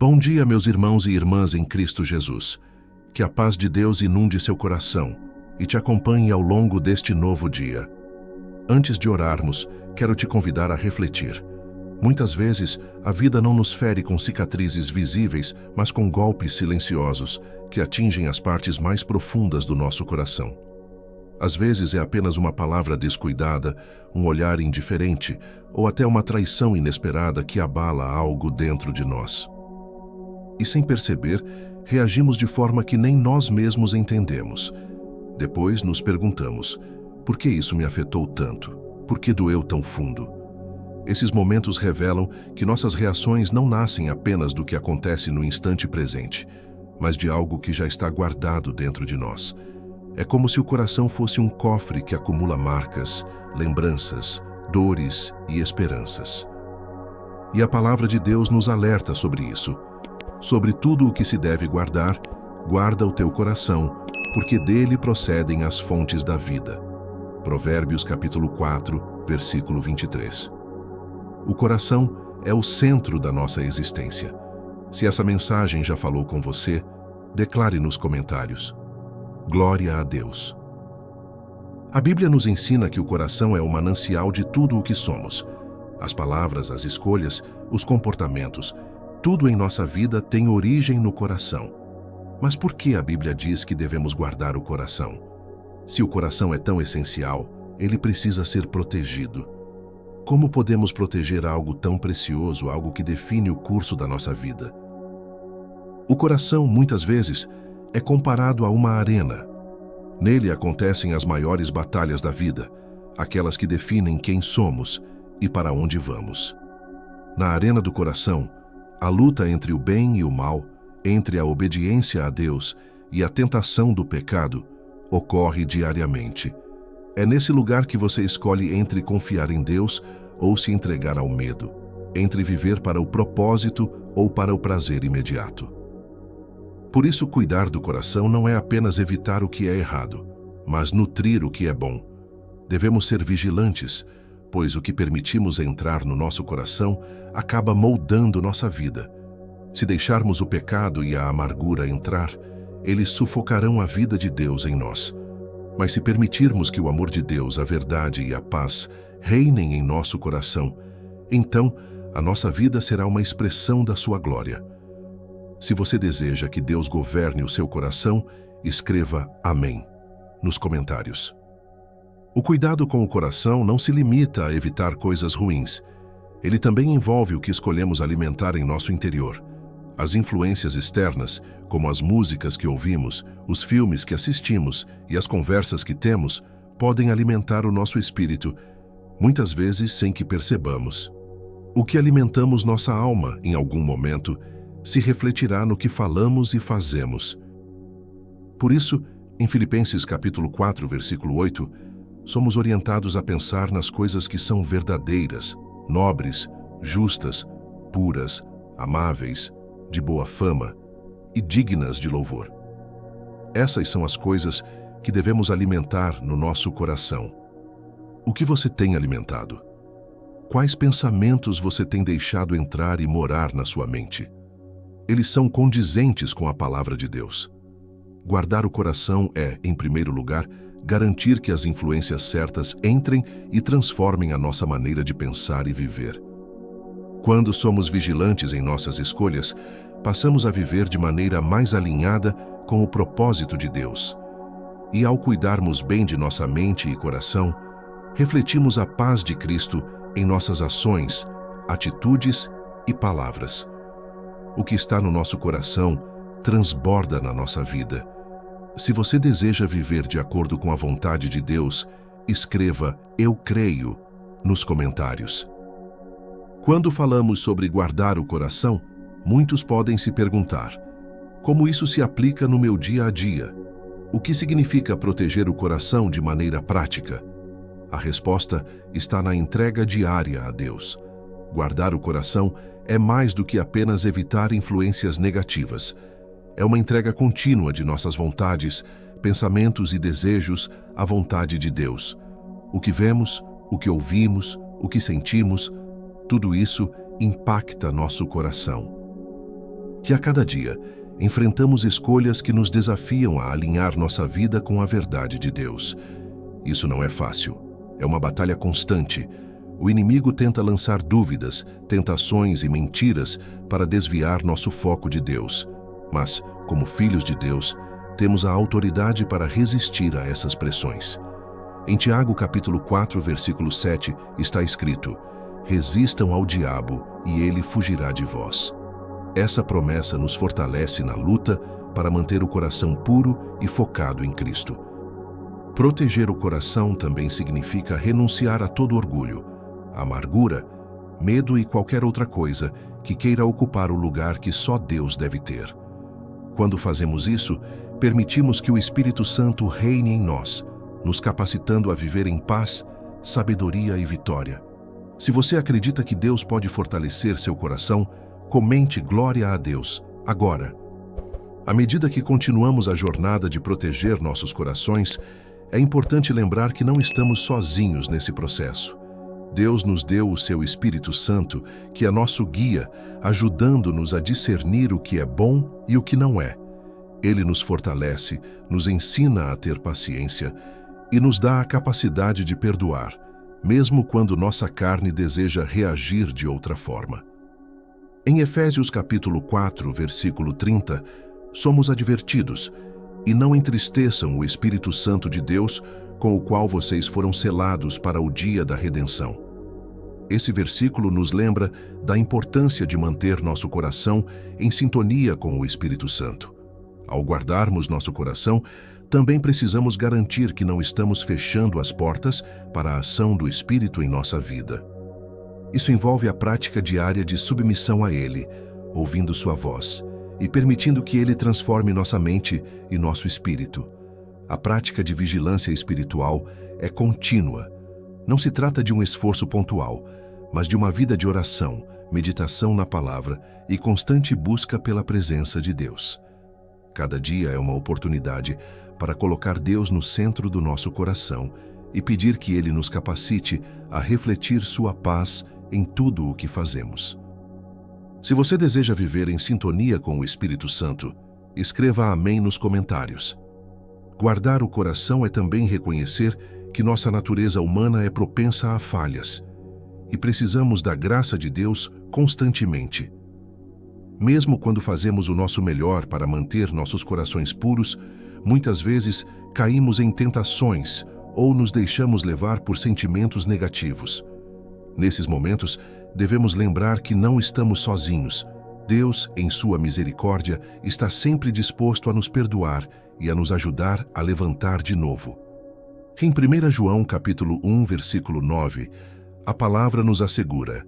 Bom dia, meus irmãos e irmãs em Cristo Jesus. Que a paz de Deus inunde seu coração e te acompanhe ao longo deste novo dia. Antes de orarmos, quero te convidar a refletir. Muitas vezes, a vida não nos fere com cicatrizes visíveis, mas com golpes silenciosos que atingem as partes mais profundas do nosso coração. Às vezes é apenas uma palavra descuidada, um olhar indiferente ou até uma traição inesperada que abala algo dentro de nós. E sem perceber, reagimos de forma que nem nós mesmos entendemos. Depois nos perguntamos, por que isso me afetou tanto? Por que doeu tão fundo? Esses momentos revelam que nossas reações não nascem apenas do que acontece no instante presente, mas de algo que já está guardado dentro de nós. É como se o coração fosse um cofre que acumula marcas, lembranças, dores e esperanças. E a palavra de Deus nos alerta sobre isso. Sobre tudo o que se deve guardar, guarda o teu coração, porque dele procedem as fontes da vida. Provérbios capítulo 4, versículo 23. O coração é o centro da nossa existência. Se essa mensagem já falou com você, declare nos comentários. Glória a Deus. A Bíblia nos ensina que o coração é o manancial de tudo o que somos. As palavras, as escolhas, os comportamentos, tudo em nossa vida tem origem no coração. Mas por que a Bíblia diz que devemos guardar o coração? Se o coração é tão essencial, ele precisa ser protegido. Como podemos proteger algo tão precioso, algo que define o curso da nossa vida? O coração, muitas vezes, é comparado a uma arena. Nele acontecem as maiores batalhas da vida, aquelas que definem quem somos e para onde vamos. Na arena do coração, a luta entre o bem e o mal, entre a obediência a Deus e a tentação do pecado, ocorre diariamente. É nesse lugar que você escolhe entre confiar em Deus ou se entregar ao medo, entre viver para o propósito ou para o prazer imediato. Por isso, cuidar do coração não é apenas evitar o que é errado, mas nutrir o que é bom. Devemos ser vigilantes, pois o que permitimos entrar no nosso coração acaba moldando nossa vida. Se deixarmos o pecado e a amargura entrar, eles sufocarão a vida de Deus em nós. Mas se permitirmos que o amor de Deus, a verdade e a paz reinem em nosso coração, então a nossa vida será uma expressão da sua glória. Se você deseja que Deus governe o seu coração, escreva Amém nos comentários. O cuidado com o coração não se limita a evitar coisas ruins. Ele também envolve o que escolhemos alimentar em nosso interior. As influências externas, como as músicas que ouvimos, os filmes que assistimos e as conversas que temos, podem alimentar o nosso espírito, muitas vezes sem que percebamos. O que alimentamos nossa alma, em algum momento, se refletirá no que falamos e fazemos. Por isso, em Filipenses capítulo 4, versículo 8, somos orientados a pensar nas coisas que são verdadeiras, nobres, justas, puras, amáveis, de boa fama e dignas de louvor. Essas são as coisas que devemos alimentar no nosso coração. O que você tem alimentado? Quais pensamentos você tem deixado entrar e morar na sua mente? Eles são condizentes com a palavra de Deus. Guardar o coração é, em primeiro lugar, garantir que as influências certas entrem e transformem a nossa maneira de pensar e viver. Quando somos vigilantes em nossas escolhas, passamos a viver de maneira mais alinhada com o propósito de Deus. E ao cuidarmos bem de nossa mente e coração, refletimos a paz de Cristo em nossas ações, atitudes e palavras. O que está no nosso coração transborda na nossa vida. Se você deseja viver de acordo com a vontade de Deus, escreva Eu creio nos comentários. Quando falamos sobre guardar o coração, muitos podem se perguntar: como isso se aplica no meu dia a dia? O que significa proteger o coração de maneira prática? A resposta está na entrega diária a Deus. Guardar o coração é mais do que apenas evitar influências negativas. É uma entrega contínua de nossas vontades, pensamentos e desejos à vontade de Deus. O que vemos, o que ouvimos, o que sentimos, tudo isso impacta nosso coração. que a cada dia enfrentamos escolhas que nos desafiam a alinhar nossa vida com a verdade de Deus. Isso não é fácil. É uma batalha constante. O inimigo tenta lançar dúvidas, tentações e mentiras para desviar nosso foco de Deus. Mas, como filhos de Deus, temos a autoridade para resistir a essas pressões. Em Tiago capítulo 4, versículo 7, está escrito: resistam ao diabo e ele fugirá de vós. Essa promessa nos fortalece na luta para manter o coração puro e focado em Cristo. Proteger o coração também significa renunciar a todo orgulho, amargura, medo e qualquer outra coisa que queira ocupar o lugar que só Deus deve ter. Quando fazemos isso, permitimos que o Espírito Santo reine em nós, nos capacitando a viver em paz, sabedoria e vitória. Se você acredita que Deus pode fortalecer seu coração, comente glória a Deus, agora. À medida que continuamos a jornada de proteger nossos corações, é importante lembrar que não estamos sozinhos nesse processo. Deus nos deu o seu Espírito Santo, que é nosso guia, ajudando-nos a discernir o que é bom e o que não é. Ele nos fortalece, nos ensina a ter paciência e nos dá a capacidade de perdoar, mesmo quando nossa carne deseja reagir de outra forma. Em Efésios capítulo 4, versículo 30, somos advertidos: e não entristeçam o Espírito Santo de Deus, com o qual vocês foram selados para o dia da redenção. Esse versículo nos lembra da importância de manter nosso coração em sintonia com o Espírito Santo. Ao guardarmos nosso coração, também precisamos garantir que não estamos fechando as portas para a ação do Espírito em nossa vida. Isso envolve a prática diária de submissão a Ele, ouvindo sua voz e permitindo que Ele transforme nossa mente e nosso espírito. A prática de vigilância espiritual é contínua. Não se trata de um esforço pontual, mas de uma vida de oração, meditação na palavra e constante busca pela presença de Deus. Cada dia é uma oportunidade para colocar Deus no centro do nosso coração e pedir que Ele nos capacite a refletir sua paz em tudo o que fazemos. Se você deseja viver em sintonia com o Espírito Santo, escreva amém nos comentários. Guardar o coração é também reconhecer que nossa natureza humana é propensa a falhas e precisamos da graça de Deus constantemente. Mesmo quando fazemos o nosso melhor para manter nossos corações puros, muitas vezes caímos em tentações ou nos deixamos levar por sentimentos negativos. Nesses momentos, devemos lembrar que não estamos sozinhos. Deus, em sua misericórdia, está sempre disposto a nos perdoar e a nos ajudar a levantar de novo. Em 1 João capítulo 1, versículo 9, a palavra nos assegura: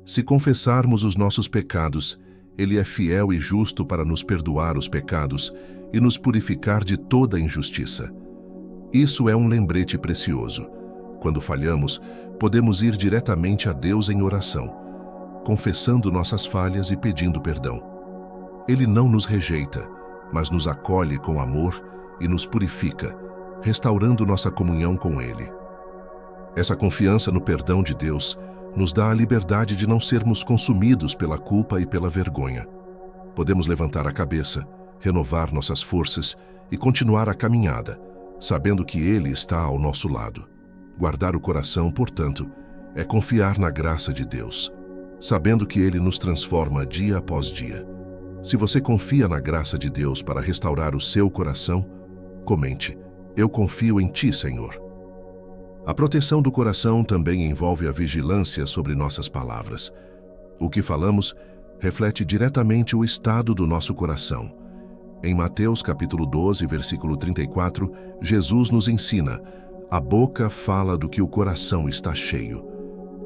se confessarmos os nossos pecados, Ele é fiel e justo para nos perdoar os pecados e nos purificar de toda injustiça. Isso é um lembrete precioso. Quando falhamos, podemos ir diretamente a Deus em oração, confessando nossas falhas e pedindo perdão. Ele não nos rejeita, mas nos acolhe com amor e nos purifica, restaurando nossa comunhão com Ele. Essa confiança no perdão de Deus nos dá a liberdade de não sermos consumidos pela culpa e pela vergonha. Podemos levantar a cabeça, renovar nossas forças e continuar a caminhada, sabendo que Ele está ao nosso lado. Guardar o coração, portanto, é confiar na graça de Deus, sabendo que Ele nos transforma dia após dia. Se você confia na graça de Deus para restaurar o seu coração, comente: eu confio em Ti, Senhor. A proteção do coração também envolve a vigilância sobre nossas palavras. O que falamos reflete diretamente o estado do nosso coração. Em Mateus capítulo 12, versículo 34, Jesus nos ensina: a boca fala do que o coração está cheio.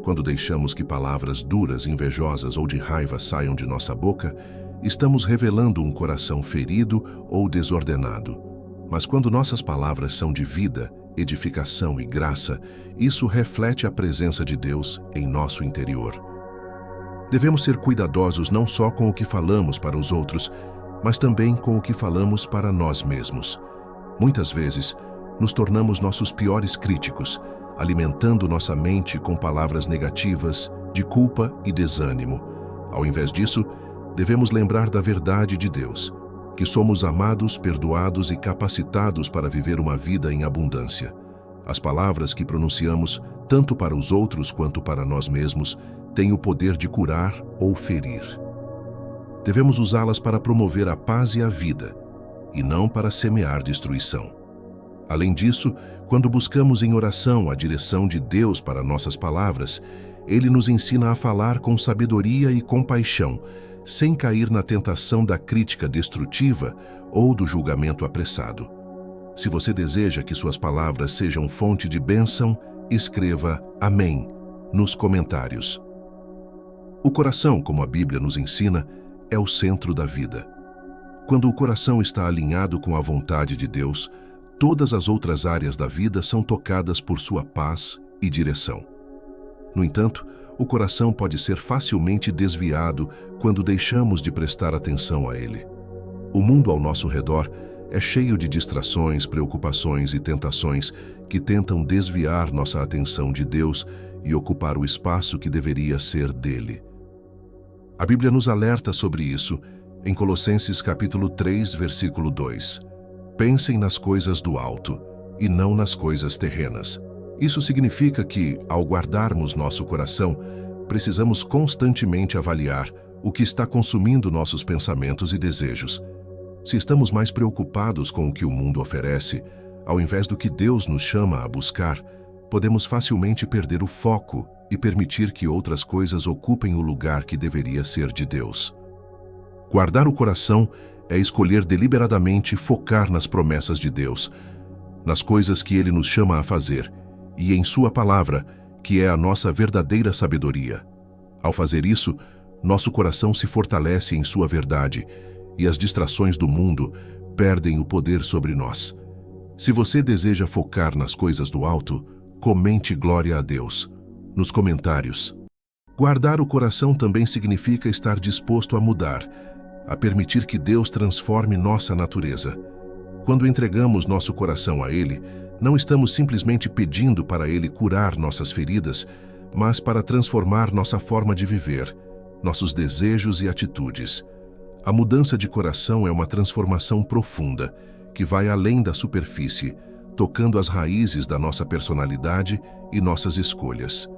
Quando deixamos que palavras duras, invejosas ou de raiva saiam de nossa boca, estamos revelando um coração ferido ou desordenado. Mas quando nossas palavras são de vida, edificação e graça, isso reflete a presença de Deus em nosso interior. Devemos ser cuidadosos não só com o que falamos para os outros, mas também com o que falamos para nós mesmos. Muitas vezes, nos tornamos nossos piores críticos, alimentando nossa mente com palavras negativas, de culpa e desânimo. Ao invés disso, Devemos lembrar da verdade de Deus, que somos amados, perdoados e capacitados para viver uma vida em abundância. As palavras que pronunciamos, tanto para os outros quanto para nós mesmos, têm o poder de curar ou ferir. Devemos usá-las para promover a paz e a vida, e não para semear destruição. Além disso, quando buscamos em oração a direção de Deus para nossas palavras, Ele nos ensina a falar com sabedoria e compaixão, sem cair na tentação da crítica destrutiva ou do julgamento apressado. Se você deseja que suas palavras sejam fonte de bênção, escreva Amém nos comentários. O coração, como a Bíblia nos ensina, é o centro da vida. Quando o coração está alinhado com a vontade de Deus, todas as outras áreas da vida são tocadas por sua paz e direção. No entanto, o coração pode ser facilmente desviado quando deixamos de prestar atenção a ele. O mundo ao nosso redor é cheio de distrações, preocupações e tentações que tentam desviar nossa atenção de Deus e ocupar o espaço que deveria ser dele. A Bíblia nos alerta sobre isso em Colossenses capítulo 3, versículo 2. Pensem nas coisas do alto e não nas coisas terrenas. Isso significa que, ao guardarmos nosso coração, precisamos constantemente avaliar o que está consumindo nossos pensamentos e desejos. Se estamos mais preocupados com o que o mundo oferece, ao invés do que Deus nos chama a buscar, podemos facilmente perder o foco e permitir que outras coisas ocupem o lugar que deveria ser de Deus. Guardar o coração é escolher deliberadamente focar nas promessas de Deus, nas coisas que Ele nos chama a fazer, e em Sua palavra, que é a nossa verdadeira sabedoria. Ao fazer isso, nosso coração se fortalece em Sua verdade, e as distrações do mundo perdem o poder sobre nós. Se você deseja focar nas coisas do alto, comente glória a Deus nos comentários. Guardar o coração também significa estar disposto a mudar, a permitir que Deus transforme nossa natureza. Quando entregamos nosso coração a Ele, não estamos simplesmente pedindo para Ele curar nossas feridas, mas para transformar nossa forma de viver, nossos desejos e atitudes. A mudança de coração é uma transformação profunda, que vai além da superfície, tocando as raízes da nossa personalidade e nossas escolhas.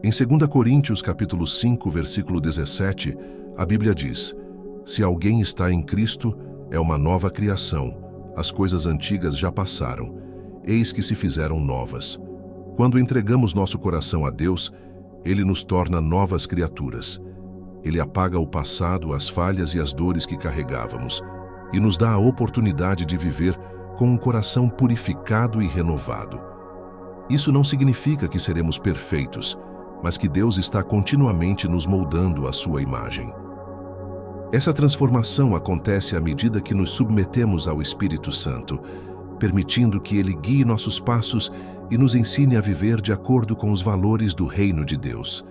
Em 2 Coríntios capítulo 5, versículo 17, a Bíblia diz: Se alguém está em Cristo, é uma nova criação. As coisas antigas já passaram, eis que se fizeram novas. Quando entregamos nosso coração a Deus, Ele nos torna novas criaturas. Ele apaga o passado, as falhas e as dores que carregávamos, e nos dá a oportunidade de viver com um coração purificado e renovado. Isso não significa que seremos perfeitos, mas que Deus está continuamente nos moldando à sua imagem. Essa transformação acontece à medida que nos submetemos ao Espírito Santo, permitindo que Ele guie nossos passos e nos ensine a viver de acordo com os valores do Reino de Deus.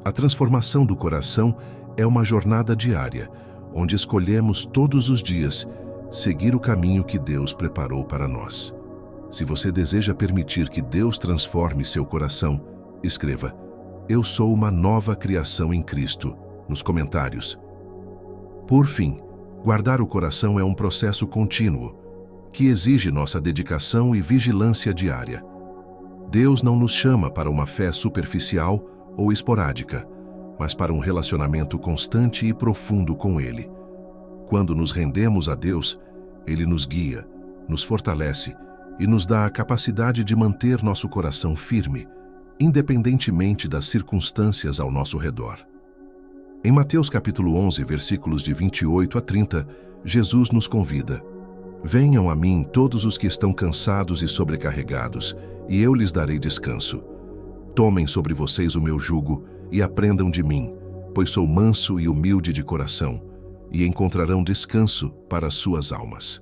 A transformação do coração é uma jornada diária, onde escolhemos todos os dias seguir o caminho que Deus preparou para nós. Se você deseja permitir que Deus transforme seu coração, escreva: Eu sou uma nova criação em Cristo, nos comentários. Por fim, guardar o coração é um processo contínuo, que exige nossa dedicação e vigilância diária. Deus não nos chama para uma fé superficial ou esporádica, mas para um relacionamento constante e profundo com Ele. Quando nos rendemos a Deus, Ele nos guia, nos fortalece e nos dá a capacidade de manter nosso coração firme, independentemente das circunstâncias ao nosso redor. Em Mateus capítulo 11, versículos de 28 a 30, Jesus nos convida: Venham a mim todos os que estão cansados e sobrecarregados, e eu lhes darei descanso. Tomem sobre vocês o meu jugo e aprendam de mim, pois sou manso e humilde de coração, e encontrarão descanso para as suas almas.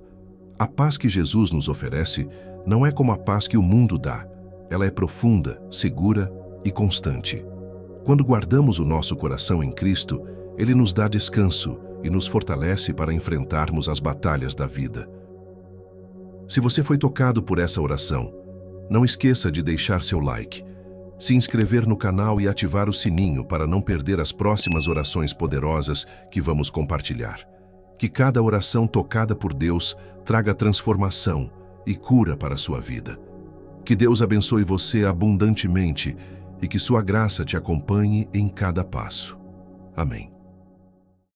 A paz que Jesus nos oferece não é como a paz que o mundo dá. Ela é profunda, segura e constante. Quando guardamos o nosso coração em Cristo, Ele nos dá descanso e nos fortalece para enfrentarmos as batalhas da vida. Se você foi tocado por essa oração, não esqueça de deixar seu like. se inscrever no canal e ativar o sininho para não perder as próximas orações poderosas que vamos compartilhar. Que cada oração tocada por Deus traga transformação e cura para a sua vida. Que Deus abençoe você abundantemente e que sua graça te acompanhe em cada passo. Amém.